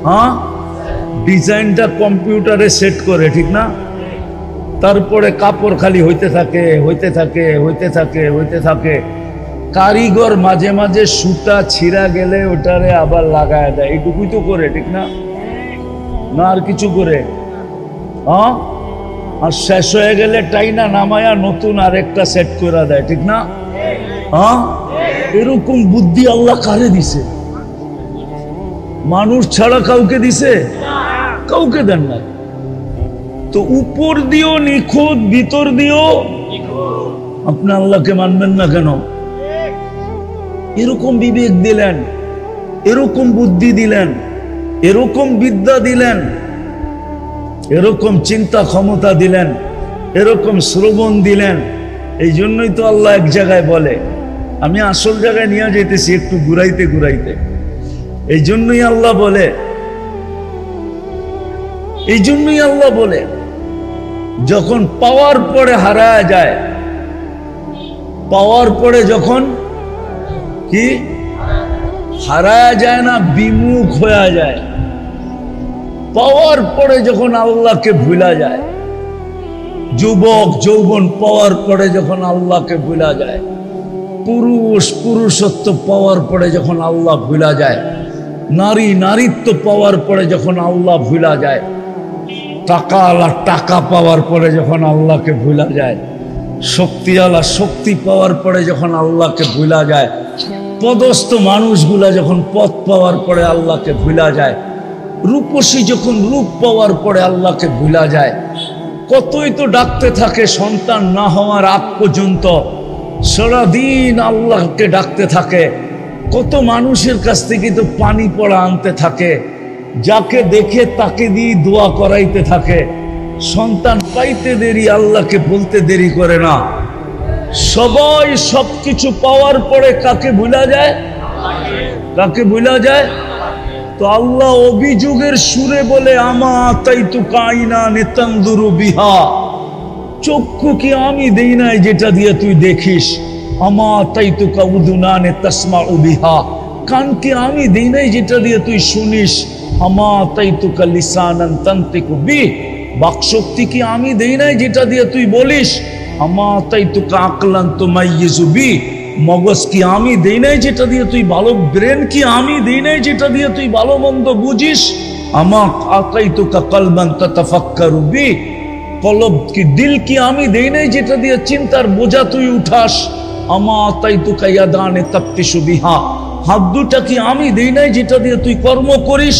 হ্যাঁ, ডিজাইনটা কম্পিউটারে সেট করে ঠিক না? তারপরে কাপড় খালি হইতে থাকে হইতে থাকে হইতে থাকে হইতে থাকে। কারিগর মাঝে মাঝে সুতা ছিঁড়া গেলে ওটারে আবার লাগায় দেয়, এইটুকুই তো করে ঠিক না? না আর কিছু করে? হ্যাঁ, আর শেষ হয়ে গেলে টাইনা নামায়া নতুন আরেকটা সেট করে দেয় ঠিক না? হ্যাঁ, এরকম বুদ্ধি আল্লাহ কারে দিছে? মানুষ ছাড়া কাউকে দিছে? কাউকে দেন না। তো উপর দিও নিখুঁত, ভিতর দিও আপনি আল্লাহকে মানবেন না কেন? এরকম বিবেক দিলেন, এরকম বুদ্ধি দিলেন, এরকম বিদ্যা দিলেন, এরকম চিন্তা ক্ষমতা দিলেন, এরকম শ্রবণ দিলেন। এই জন্যই তো আল্লাহ এক জায়গায় বলে, আমি আসল জায়গায় নিয়ে যেতেছি একটু ঘুরাইতে ঘুরাইতে। এই জন্যই আল্লাহ বলে, এই জন্যই আল্লাহ বলে যখন পাওয়ার পরে হারায় যায়, পাওয়ার পরে যখন কি হারায় যায় না, বিমুখ হয়ে যায়। পাওয়ার পরে যখন আল্লাহকে ভুলা যায়, যুবক যৌবন পাওয়ার পরে যখন আল্লাহকে ভুলা যায়, পুরুষ পুরুষত্ব পাওয়ার পরে যখন আল্লাহ ভুলা যায়, নারী নারীত্ব পাওয়ার পরে যখন আল্লাহ ভুলা যায়, টাকাওয়ালা টাকা পাওয়ার পরে যখন আল্লাহকে ভুলা যায়, শক্তিওয়ালা শক্তি পাওয়ার পরে যখন আল্লাহকে ভুলা যায়, পদস্থ মানুষগুলা যখন পদ পাওয়ার পরে আল্লাহকে ভুলা যায়, রূপসী যখন রূপ পাওয়ার পরে আল্লাহকে ভুলা যায়। কতই তো ডাকতে থাকে সন্তান না হওয়ার আগ পর্যন্ত, সারাদিন আল্লাহকে ডাকতে থাকে। কত মানুষের কাছ থেকে তো পানি পড়া আনতে থাকে, যাকে দেখে তাকে দিয়ে দোয়া করাইতে থাকে। সন্তান পাইতে দেরি, আল্লাহকে বলতে দেরি করে না। সবাই সবকিছু পাওয়ার পরে কাকে ভুলা যায়? কাকে ভুলা যায়? তো আল্লাহ অভিযোগের সুরে বলে, আমা তাই তু কাইনা নেতান্দুরু বিহা, চক্ষু কি আমি দেই নাই যেটা দিয়ে তুই দেখিস? আমা তাই তু কাউদুনা নে তাসমা বিহা, কান কি আমি দেই নাই যেটা দিয়ে তুই শুনিস? আমা তাই তু কা লিসানান তানতিকু বি, বাকশক্তি কি আমি দেই নাই যেটা দিয়ে তুই বলিস? আমা তাই তু কা আকলান তুমাইয়িজু বি, মগজ কি আমি দেই নাই যেটা দিয়ে তুই ভালো, ব্রেন কি আমি দেই নাই যেটা দিয়ে তুই ভালো মন্দ বুঝিস? আমা আতাইতুকা কলবান তাতাফাক্কারু বি, কলব কি দিল কি আমি দেই নাই যেটা দিয়ে চিন্তার বোঝা তুই উঠাস? আমা আতাইতুকা ইয়াদানে তাফতিশু বিহা, হাত দুটা কি আমি দেই নাই যেটা দিয়ে তুই কর্ম করিস?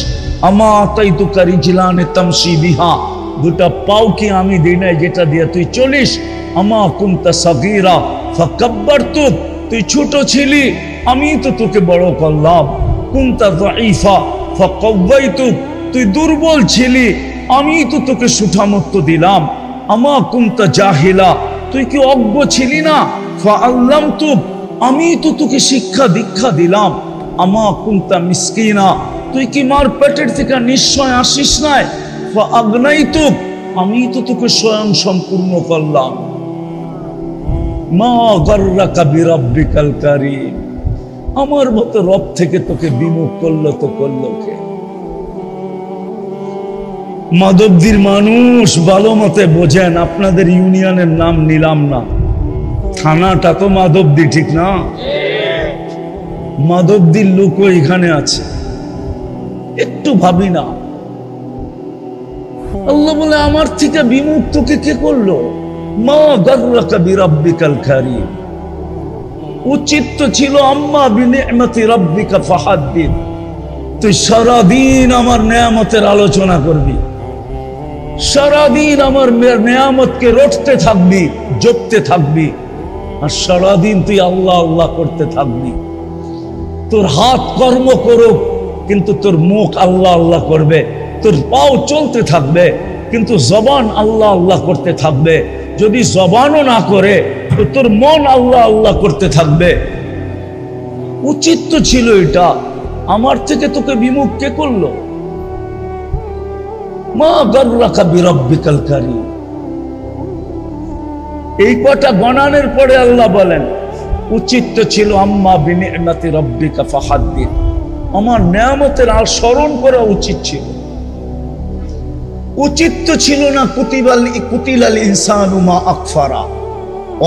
আমা আতাইতুকা রিজলানে তামশি বিহা, দুটা পাও কি আমি দেই নাই যেটা দিয়ে তুই চলিস? আমা কুনতা সাগীরা ফাকাব্বারতুক, তুই ছোট ছিলি আমি তো তোকে বড় করলাম। কুনতা যায়ীফা ফাকাওয়াইতুক, তুই দুর্বল ছিলি আমি তো তোকে সুঠামত্ব দিলাম। আমা কুনতা জাহিলা, তুই কি অজ্ঞ ছিলি না? ফাআল্লামতুক, আমি তো তোকে শিক্ষা দীক্ষা দিলাম। আমা কুনতা মিসকিনা, তুই কি মার পেটের থেকে নিশ্চয় আসিস নাই? ফাআগনাইতুক, আমি তো তোকে স্বয়ং সম্পূর্ণ করলাম। মা গাররাকা বিরাব্বিকাল কারীম, আমার মতো রব থেকে তোকে বিমুখ করলো তো করলো কে? মাধবদীর মানুষ ভালো মতে বোঝেন, আপনাদের ইউনিয়নের নাম নিলাম না, থানাটা তো মাধবদী ঠিক না? মাধবদীর লোকও এখানে আছে, একটু ভাবি না। আল্লাহ বলে আমার থেকে বিমুখ তোকে কে করলো? মা গাররাকা বিরাব্বিকাল কারীম, উচিত তো ছিল আম্মা বিনি'মাতি রাব্বিকা ফাহাদ্দিদ, তুই সারাদিন আমার নেয়ামতের আলোচনা করবি, সারাদিন আমার নেয়ামতকে রটতে থাকবি, জপতে থাকবি, আর সারাদিন তুই আল্লাহ আল্লাহ করতে থাকবি। তোর হাত কর্ম করুক কিন্তু তোর মুখ আল্লাহ আল্লাহ করবে, তোর পাও চলতে থাকবে কিন্তু জবান আল্লাহ আল্লাহ করতে থাকবে। যদি জবানও না করে তো তোর মন আল্লাহ আল্লাহ করতে থাকবে। উচিত তো ছিল এটা, আমার থেকে তোকে বিমুখ কে করলো? মা গাররাকা বিরাব্বিকাল কারীম, এই কটা গণানের পরে আল্লাহ বলেন উচিত তো ছিল আম্মা বিনিআমাতি রাব্বিকা ফাহাদ্দিস, আমার নিয়ামতের আর স্মরণ করা উচিত ছিল। উচিত তো ছিল না কুতিলাল ইনসানু মা আকফারা,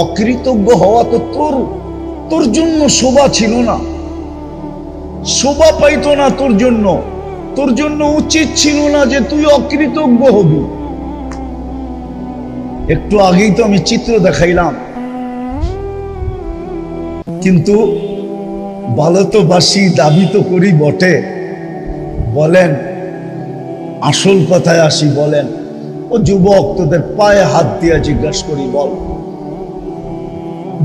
অকৃতজ্ঞ হওয়া তো তোর জন্য শোভা ছিল না, শোভা পাইতো না তোর জন্য উচিত ছিল না যে তুই অকৃতজ্ঞ হবি। একটু আগেই তো আমি চিত্র দেখাইলাম, কিন্তু ভালো তো বাসি, দাবি তো করি বটে। বলেন, আসল কথায় আসি, বলেন ও যুবক, তোদের পায়ে হাত দিয়া জিজ্ঞাসা করি, বল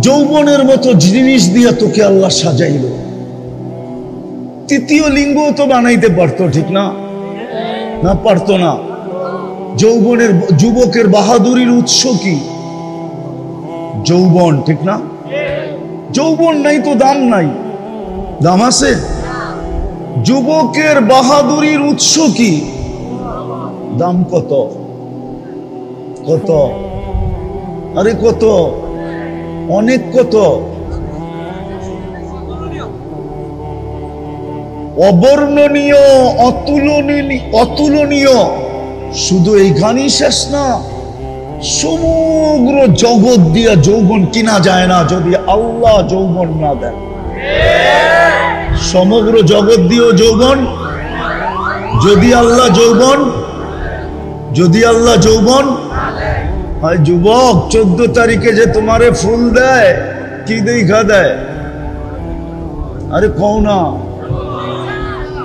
যৌবনের মতো জিনিস দিয়া তোকে আল্লাহ সাজাইল, তৃতীয় লিঙ্গ তো বানাইতে পারতো, ঠিক না? না পারতো না। যুবকের বাহাদুরির উৎস কি? যৌবন, ঠিক না? যৌবন নাই তো দাম নাই, দাম আছে? যুবকের বাহাদুরির উৎস কি? দাম কত? কত? আরে কত? অনেক কত? অবর্ণনীয়, অতুলনীয়। শুধু এইখানেই শেষ না, সমগ্র জগৎ দিয়া যৌবন কিনা যায় না যদি আল্লাহ যৌবন না দেন। সমগ্র জগৎ দিয়েও যৌবন, যদি আল্লাহ যৌবন হয়। যুবক, 14 তারিখে যে তোমারে ফুল দেয়, কি দেখা দেয়? আরে কও না,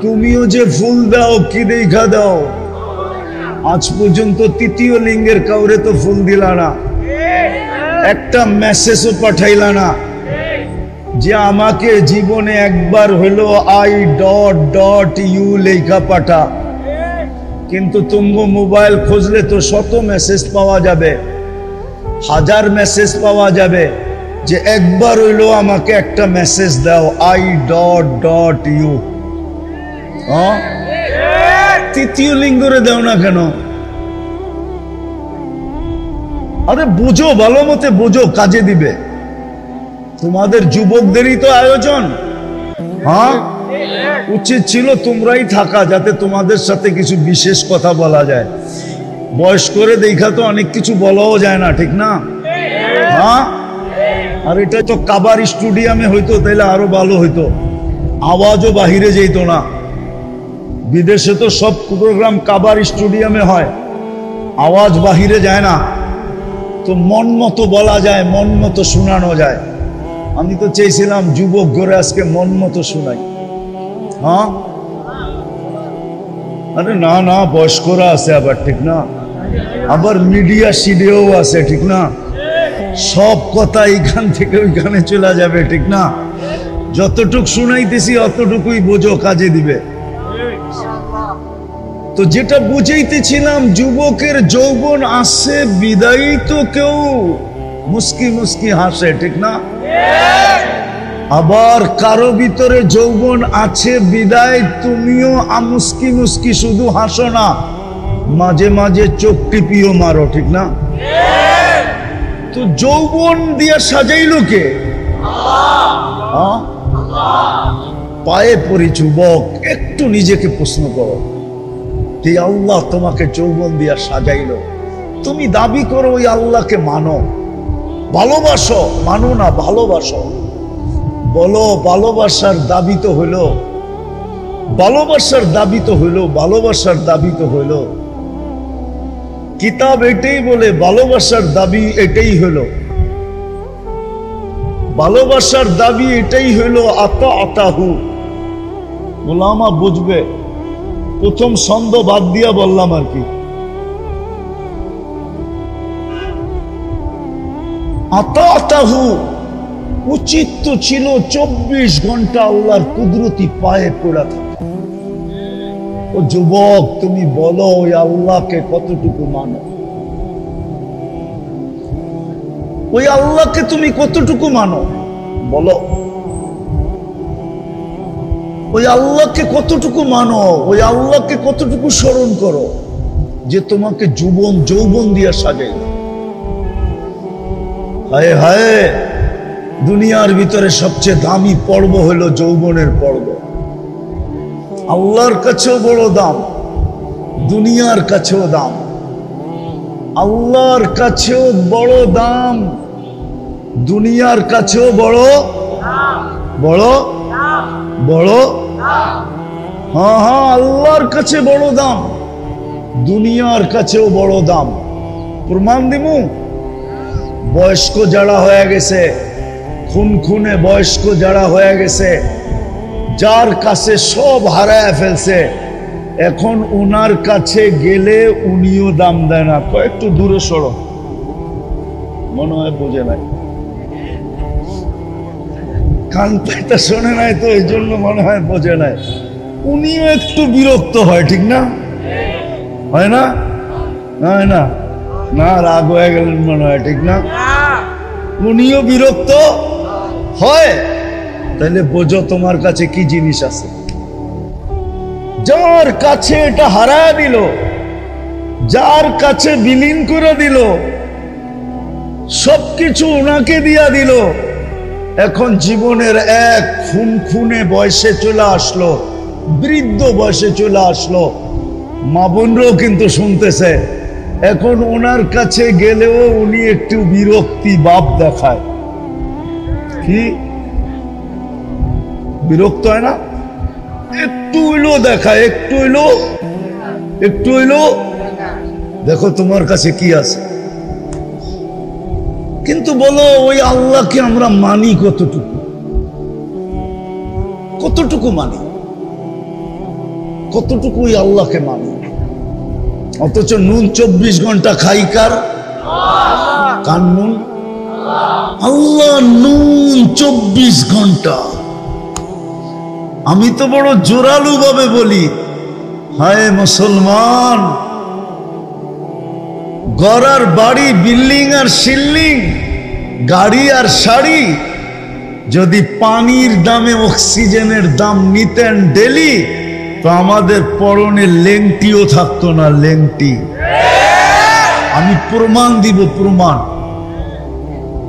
তুমিও যে ফুল দাও, কি দেখা দাও? আজ পর্যন্ত তৃতীয় লিঙ্গের কাউরে তো ফুল দিলা না, একটা মেসেজও পাঠাইলা না যে আমাকে জীবনে একবার হলো I.U লেখা পাঠা। কিন্তু তুমি মোবাইল খুঁজলে তো শত মেসেজ পাওয়া যাবে, হাজার মেসেজ পাওয়া যাবে, যে একবার হইলো আমাকে একটা মেসেজ দাও I.U। তৃতীয় লিঙ্গরে দাও না কেন? আরে বুঝো, ভালো মতে বুঝো, কাজে দিবে। তোমাদের যুবকদেরই তো আয়োজন। হ্যাঁ, উচিত ছিল তোমরাই থাকা, যাতে তোমাদের সাথে কিছু বিশেষ কথা বলা যায়। বয়স করে দেখা তো অনেক কিছু বলাও যায় না, ঠিক না? হ্যাঁ, আর এটা তো কাবার স্টুডিয়ামে হইতো, তাইলে আরো ভালো হইতো, আওয়াজও বাহিরে যেত না। বিদেশে তো সব প্রোগ্রাম কাবার স্টুডিয়ামে হয়, আওয়াজ বাহিরে যায় না, তো মন মতো বলা যায়, মন মতো শোনানো যায়। আমি তো চেয়েছিলাম যুবক ঘরে আজকে মন মতো শোনাই। হ্যাঁ, আরে না না, বয়স্করা আছে আবার, ঠিক না? আবার মিডিয়া সিডিও আছে, ঠিক না? সব কথা এইখান থেকে ওইখানে চলে যাবে, ঠিক না? যতটুক শুনাইতেছি অতটুকুই বোঝো, কাজে দিবে। তো যেটা বুঝাইতেছিলাম, যুবকের যৌবন আসে বিদায়ী তো কেউ মুস্কি মুস্কি হাসে, ঠিক না? আবার কারো ভিতরে যৌবন আছে বিদায় তুমিও মুস্কি মুস্কি শুধু হাসো না, মাঝে মাঝে চোখ টিপিও মারো, ঠিক না? তো যৌবন দিয়া সাজাইলো কে? পায়ে পড়ি যুবক, একটু নিজেকে প্রশ্ন করো, যে আল্লাহ তোমাকে যৌবন দিয়া সাজাইলো, তুমি দাবি করো ওই আল্লাহকে মানো, ভালোবাসো, মানো না ভালোবাসো। বলো ভালোবাসার দাবি তো হইলো, ভালোবাসার দাবি তো হইলো, ভালোবাসার দাবি তো হইলো। কিতাব এটাই বলে, ভালোবাসার দাবি এটাই হইলো, ভালোবাসার দাবি এটাই হইলো আতাহু। গোলামা বুঝবে, প্রথম ছন্দ বাদ দিয়া বললাম আর কি। আতাহু উচিত তো ছিল 24 ঘন্টা আল্লাহর কুদরতি পায়ে পড়া থাকা। ও যুবক, তুমি বলো ওই আল্লাহকে কতটুকু মানো? ওই আল্লাহকে তুমি কতটুকু মানো বলো? ওই আল্লাহকে কতটুকু মানো? ওই আল্লাহকে কতটুকু স্মরণ করো যে তোমাকে যৌবন দিয়া সাজাইল? হায় হায়, দুনিয়ার ভিতরে সবচেয়ে দামি পর্ব হলো যৌবনের পর্ব। আল্লাহর কাছেও বড় দাম, দুনিয়ার কাছেও দাম। আল্লাহর কাছেও বড় দাম, দুনিয়ার কাছেও বড় বড় বড়। হ্যাঁ হ্যাঁ, আল্লাহর কাছে বড় দাম, দুনিয়ার কাছেও বড় দাম। প্রমাণ দিমু? বয়স্ক যারা হয়ে গেছে, খুনখুনে বয়স্ক যারা হয়ে গেছে, যার কাছে সব হারায় ফেলছে, এখন উনার কাছে গেলে উনিও দাম দেয় না। একটু দূরে সরো, মনে হয় বোঝে নাই, কান পাইতা শোনে নাই তো, এই জন্য মনে হয় বোঝে নাই। উনিও একটু বিরক্ত হয়, ঠিক না? হয় না? হয় না? না, রাগ হয়ে গেলেন মনে হয়, ঠিক না? উনিও বিরক্ত হয়। তাহলে বোঝো তোমার কাছে কি জিনিস আছে। যার কাছে এটা হারায় দিল, যার কাছে বিলীন করে দিল, সবকিছু ওনাকে দিয়া দিল, এখন জীবনের এক খুনখুনে বয়সে চলে আসলো, বৃদ্ধ বয়সে চলে আসলো। মা বোনরাও কিন্তু শুনতেছে, এখন ওনার কাছে গেলেও উনি একটু বিরক্তি ভাব দেখায়। কি বিরক্ত হয় না? একটু হইলো দেখায়, একটু হইলো, একটু হইলো। দেখো তোমার কাছে কি আছে। কিন্তু বলো, ওই আল্লাহকে আমরা মানি কতটুকু? কতটুকু মানি? কতটুকু ওই আল্লাহকে মানি? অথচ নুন 24 ঘন্টা খাই কার? কার নুন? আল্লাহ নুন 24 ঘন্টা। আমি তো বড় জোরালু ভাবে বলি, হায় মুসলমান, ঘর আর বাড়ি, বিল্ডিং আর শিল্ডিং, গাড়ি আর শাড়ি, যদি পানির দামে অক্সিজেনের দাম নিতেন ডেলি, তো আমাদের পরনে লেংটিও থাকতো না। লেংটি আমি প্রমাণ দিব, প্রমাণ।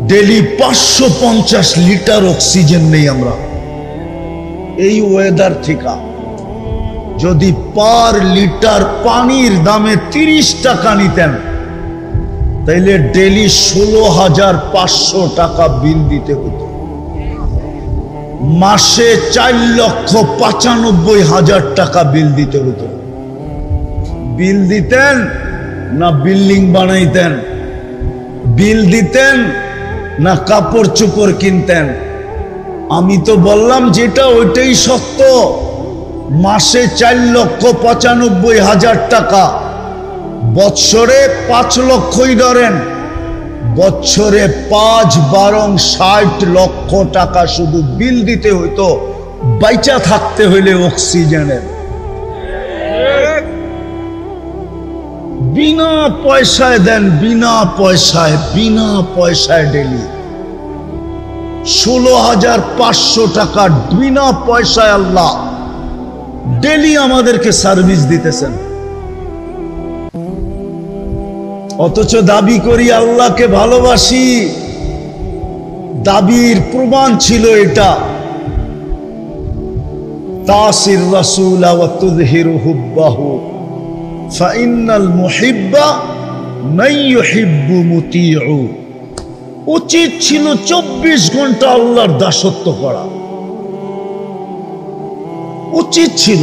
ডেলি 550 লিটার অক্সিজেন নেই আমরা এই ওয়েদার থেকে। যদি পার লিটার পানির দামে 30 টাকা নিতেন, তাইলে ডেলি 16,500 টাকা বিল দিতে হতো। মাসে 4,95,000 টাকা বিল দিতে হতো। বিল দিতেন না বিল্ডিং বানাইতেন? বিল দিতেন না কাপড় চোপড় কিনতেন? আমি তো বললাম যেটা ওইটাই সত্য। মাসে 4,95,000 টাকা, বৎসরে 5 লক্ষই ধরেন, বৎসরে 5-12 লক্ষ টাকা শুধু বিল দিতে হইতো বাইচা থাকতে হইলে অক্সিজেনের। বিনা পয়সায় দেন, বিনা পয়সায়, বিনা পয়সায় ডেলি 16,500 টাকা বিনা পয়সায় আল্লাহ ডেলি আমাদেরকে সার্ভিস দিতেছেন। অথচ দাবি করি আল্লাহকে ভালোবাসি। দাবির প্রমাণ ছিল এটা, তাসির রাসূল ওয়া তুযহিরু হুব্বাহু ফাইন্নাল মুহিব্বা মান ইউহিব্বু মুতিউ। উচিত ছিল 24 ঘন্টা আল্লাহর দাসত্ব করা, উচিত ছিল।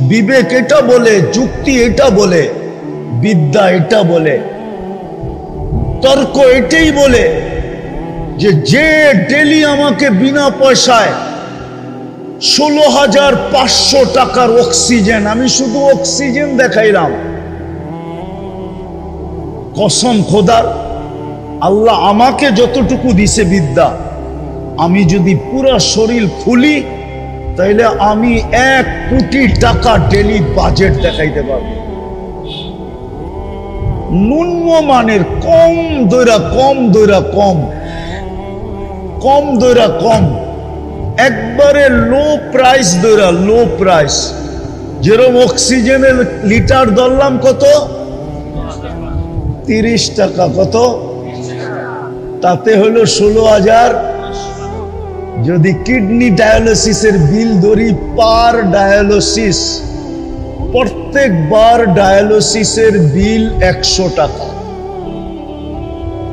বিবেক এটা বলে, যুক্তি এটা বলে, বিদ্যা এটা বলে, তর্ক এটাই বলে যে যে ডেলি আমাকে বিনা পয়সায় 16,500 টাকার অক্সিজেন, আমি শুধু অক্সিজেন দেখাইলাম, কসম খোদার, আল্লাহ আমাকে যতটুকু দিছে বিদ্যা, আমি যদি পুরো শরীর খুলি তাইলে আমি 1 কোটি টাকা ডেলি বাজেট দেখাইতে পারবো। নিম্নমানের, কম দইরা কম, দইরা কম, কম দইরা কম, একবারে লো প্রাইস দইরা লো প্রাইস। যেরকম অক্সিজেনের লিটার ধরলাম কত? 30 টাকা। কত? তাতে হলো 16,000। যদি কিডনি ডায়ালিসিসের বিল ধরি, পার ডায়ালিসিস প্রত্যেকবার ডায়ালিসিসের বিল 100 টাকা,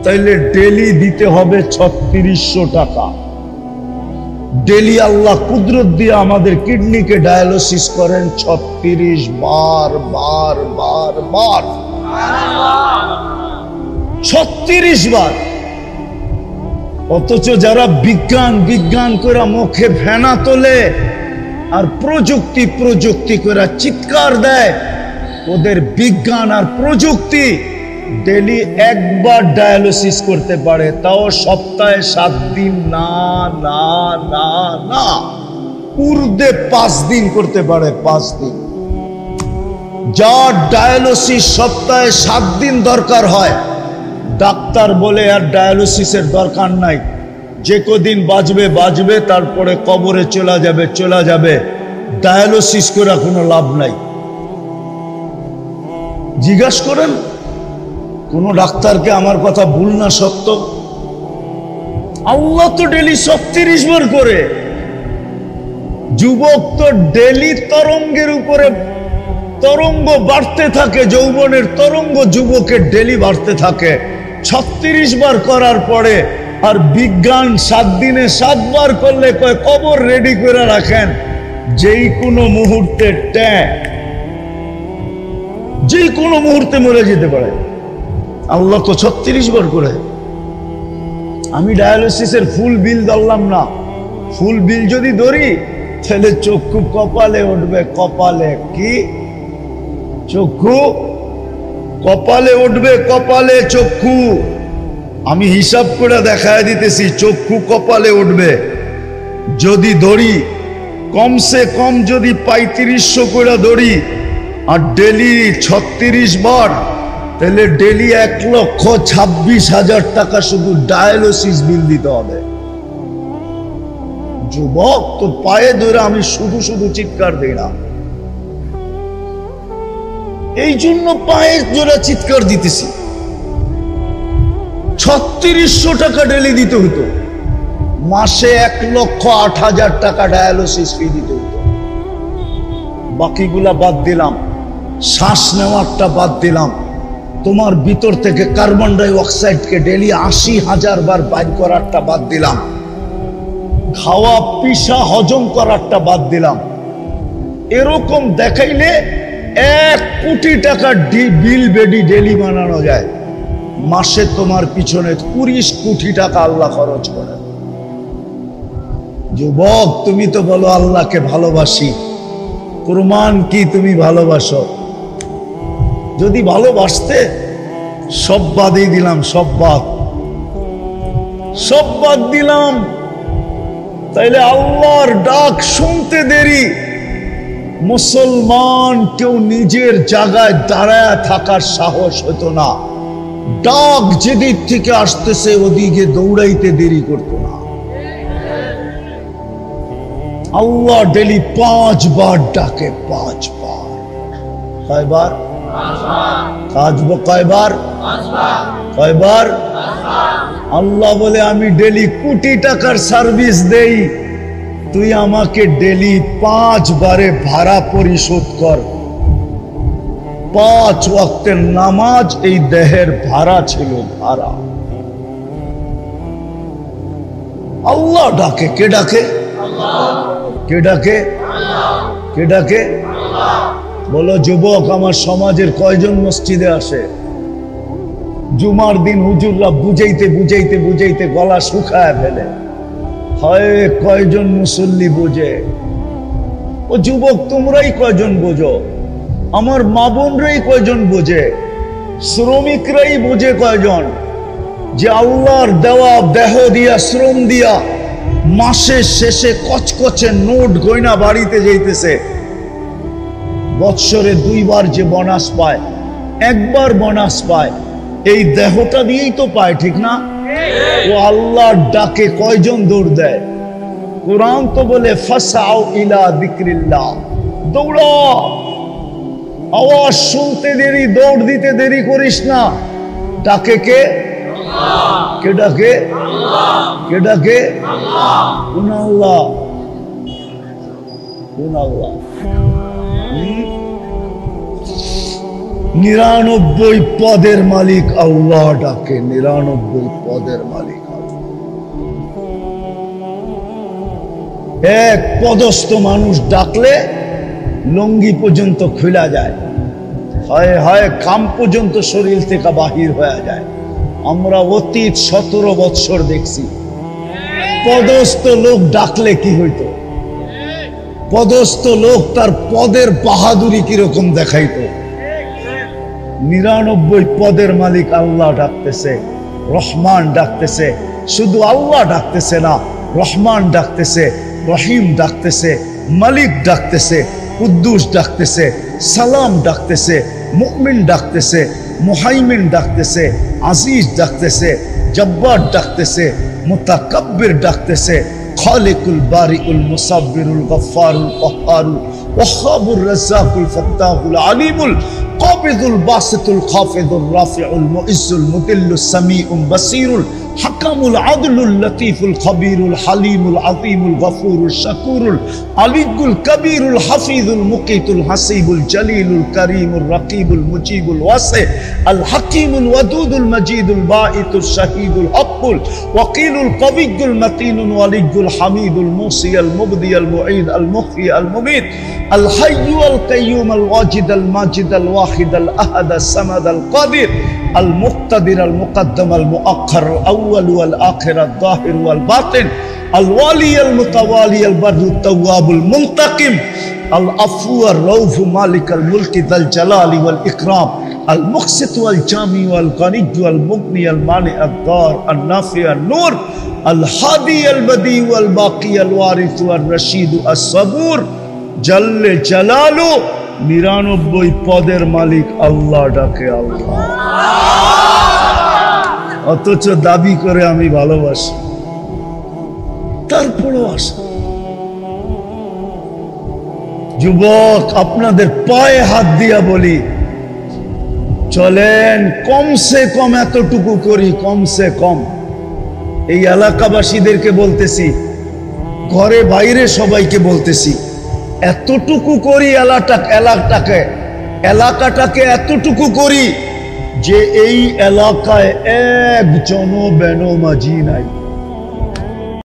তাইলে ডেলি দিতে হবে 3600 টাকা। ডেলি আল্লাহ কুদরত দিয়ে আমাদের কিডনিকে ডায়ালিসিস করেন 36 বার বার বার বার, 36 বার। অথচ যারা বিজ্ঞান বিজ্ঞান করে মুখে ফেনা তোলে আর প্রযুক্তি প্রযুক্তি করে চিৎকার দেয়, ওদের বিজ্ঞান আর প্রযুক্তি ডেলি একবার ডায়ালিসিস করতে পারে, তাও সপ্তাহে 7 দিন না না না না, ঊর্ধ্বে 5 দিন করতে পারে, 5 দিন। যার ডায়ালিসিস সপ্তাহে 7 দিন দরকার হয়, ডাক্তার বলে আর ডায়ালিসিসের দরকার নাই, যে কদিন বাঁচবে বাঁচবে, তারপরে কবরে চলে যাবে, ডায়ালিসিস করে কোনো লাভ নাই। জিজ্ঞাসা করেন কোন ডাক্তারকে আমার কথা ভুল না সত্য? আল্লাহ তো ডেলি 36 বার করে। যুবক তো ডেলি তরঙ্গের উপরে তরঙ্গ বাড়তে থাকে, যৌবনের তরঙ্গ যুবকের ডেলি বাড়তে থাকে 36 বার করার পরে। আর বিজ্ঞান 7 দিনে 7 বার করলে কয় কবর রেডি করে রাখেন, যেই কোনো মুহূর্তে যেই কোনো মুহূর্তে মরে যেতে পারে। আল্লাহ তো 36 বার করে। আমি ডায়ালিসিসের ফুল বিল ধরলাম না, ফুল বিল যদি ধরি তাহলে চক্ষু কপালে উঠবে, কপালে কি চক্ষু কপালে উঠবে, কপালে চক্ষু। আমি হিসাব করে দেখায় দিতেছি, চক্ষু কপালে উঠবে। যদি ধরি কমসে কম যদি 3500 করে ধরি আর ডেলি 36 বার, তাহলে ডেলি 1,26,000 টাকা শুধু ডায়ালিসিস বিল দিতে হবে। যুবক তো পায়ে ধরে আমি শুধু শুধু চিৎকার দিই না, এই জন্য পায়ে ধরে চিৎকার দিতেছি। 3600 টাকা ডেলি দিতে হতো, মাসে 1,08,000 টাকা ডায়ালিসিস ফি দিতে হতো। বাকিগুলা বাদ দিলাম, শ্বাস নেওয়ারটা বাদ দিলাম, তোমার ভিতর থেকে কার্বন ডাই অক্সাইডকে ডেলি 80,000 বার বাইর করারটা বাদ দিলাম, খাওয়া পিসা হজম করারটা বাদ দিলাম। এরকম দেখাইলে 1 কোটি টাকা বিল বেডি ডেলি বানানো যায়। মাসে তোমার পিছনে 20 কোটি টাকা আল্লাহ খরচ করে। যুবক তুমি তো বলো আল্লাহকে ভালোবাসি, প্রমাণ কি তুমি ভালোবাসো? যদি ভালোবাসতে সব বাদই দিলাম, সব বাদ দিলাম, তাইলে আল্লাহর ডাক শুনতে দেরি। মুসলমান কেউ নিজের জায়গায় দাঁড়ায় থাকার সাহস হতো না, ডাক যেদিক থেকে আসতেছে ওদিকে দৌড়াইতে দেরি করতো না। আল্লাহ ডেলি 5 বার ডাকে, 5 বার। কয়বার? কয়বার? আল্লাহ বলে আমি ডেলি কোটি টাকার সার্ভিস দেই, তুই আমাকে ডেলি 5 বারে ভাড়া পরিশোধ কর। 5 ওয়াক্তের নামাজ এই দেহের ভাড়া ছিল, ভাড়া। আল্লাহ ডাকে। কে ডাকে? কে ডাকে? কে ডাকে? বলো যুবক, আমার সমাজের কয়জন মসজিদে আসে? জুমার দিন হুজুররা বুঝাইতে বুঝাইতে বুঝাইতে গলা শুকায় ফেলে, হয় কয়জন মুসল্লি বোঝে? ও যুবক তোমরাই কয়জন বোঝো? আমার মা বোনরাই কয়জন বোঝে? শ্রমিকরাই বোঝে কয়জন যে আল্লাহর দেওয়া দেহ দিয়া শ্রম দিয়া মাসের শেষে কচকচে নোট গয়না বাড়িতে যাইতেছে, বৎসরে 2 বার যে বোনাস পায়, 1 বার বোনাস পায়, এই দেহটা দিয়েই তো পায়, ঠিক না? ও আল্লাহর ডাকে কয়জন দৌড় দেয়? কোরআন তো বলে ফাসাউ ইলা যিকরিল্লাহ, দৌড়া। আওয়াজ শুনতে দেরি, দৌড় দিতে দেরি করিস না। ডাকে কে? কে ডাকে? কে ডাকে? কোন আল্লাহ? কোন আল্লাহ? 99 পদের মালিক আল্লাহ ডাকে। 99 পদের মালিক এক পদস্থ মানুষ ডাকলে লঙ্গি পর্যন্ত খুলা যায়, হয় হয় কাম পর্যন্ত শরীর থেকে বাহির হয়ে যায়। আমরা অতীত 17 বৎসর দেখছি পদস্থ লোক ডাকলে কি হইতো। পদস্থ লোক তার পদের বাহাদুরি কিরকম দেখাইতো। 99 পদের মালিক আল্লাহ ডাকতেছে, রহমান ডাকতেছে। শুধু আল্লাহ ডাকতেছে না, রহমান ডাকতেছে, রহিম ডাকতেছে, মালিক ডাকতেছে, কুদ্দুস ডাকতেছে, সালাম ডাকতেছে, মুমিন ডাকতেছে, মুহাইমিন ডাকতেছে, আজিজ ডাকতেছে, জব্বার ডাকতেছে, মুতাকাব্বির ডাকতেছে, খালিকুল বারিউল মুসাব্বিরুল গফফারুল কহ্হারুল ওয়াহ্হাবুর রাজ্জাকুল ফাত্তাহুল আলিমুল কাবিদুল বাসিতুল খাফিদুর রাফিউল মুইজ্জুল মুদিল্লুস সামিউল বাসীরুল হাকামুল আদলুল লতীফুল খবীরুল হালিমুল আযীমুল গফুরুল শাকুরুল আলিয়ুল কবীরুল হাফিজুল মুকিতুল হাসিবুল জলিলুল করিমুল রকিবুল মুজিবুল ওয়াসি আল হাকিমুল ওয়াদুদুল মজিদুল বাঈতুল শাহীদুল হকুল ওয়াকিলুল কবিয়ুল মতিনুল ওয়ালিয়ুল হামিদুল মুসিয়াল মুবদিয়াল মুঈদ আল মুহয়ি আল মুমীত আল হাইয়্যু আল কাইয়্যুম আল ওয়াজিদ আল মাজিদ আল ওয়াহিদ আল আহাদ আস সামাদ আল কাদির আল মুক্তাদির আল মুকদ্দম আল মুআখ্খার الأول والآخر الظاهر والباطن الوالي المتوالي البر التواب المنتقم العفو الرؤوف مالك الملك ذا الجلال والإكرام المقسط والجامع والغني والمغني المانع الضار النافع النور الهادي البديع والباقي الوارث والرشيد الصبور جل جلاله 99 পদের মালিক আল্লাহ ডাকে আল্লাহ। অথচ দাবি করে আমি ভালোবাসি, তারপরও আসে। যুবক, আপনাদের পায়ে হাত দিয়া বলি, চলেন কমসে কম এতটুকু করি। কমসে কম এই এলাকাবাসীদেরকে বলতেছি, ঘরে বাইরে সবাইকে বলতেছি, এতটুকু করি। এলাকাটাকে এতটুকু করি যে এই এলাকায় একজনও বেনমাজি নাই।